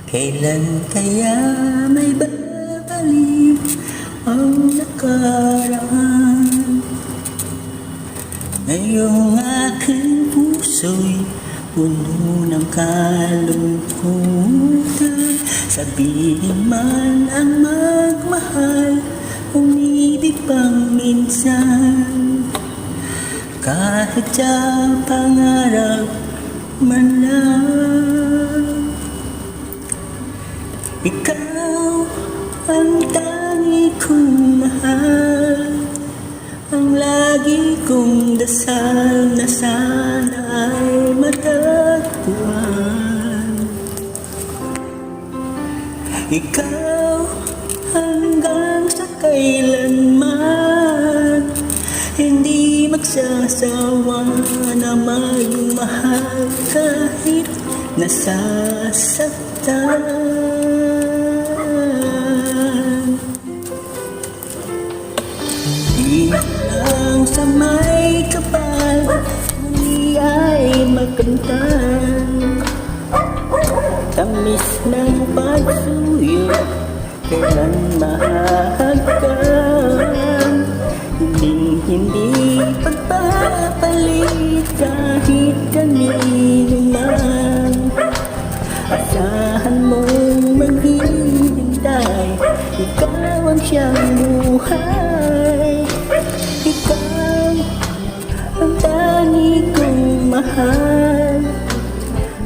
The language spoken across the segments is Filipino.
Kailan kaya may babalik ang nakaraan? Ngayong aking puso'y puno ng kalungkutan. Sabihin man ang magmahal, umibig pang minsan. Kahit sa pangarap man lang, ikaw ang tangi kong mahal, ang lagi kong dasal na sana ay matagpuan. Ikaw hanggang sa kailanman, hindi magsasawa na magmahal kahit nasasaktan. Di lang sa may kapal, muli ay magkantan. Tamis ng pagsuyo, kailan mahahagkan. Hindi pagpapalit kahit kanino man. Asahan mong maghihintay, ikaw ang siyang buhay. Ikaw ang tangi kong mahal,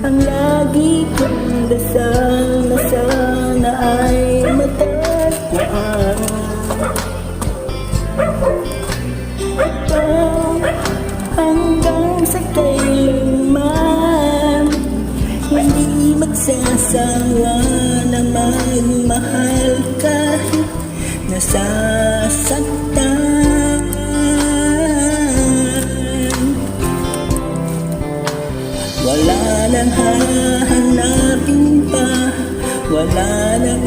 ang lagi kong dasal na sana ay matagpuan. Ikaw hanggang sa kailanman, hindi magsasawa na magmahal kahit nasasaktan. Wala nang hahanapin pa, wala nang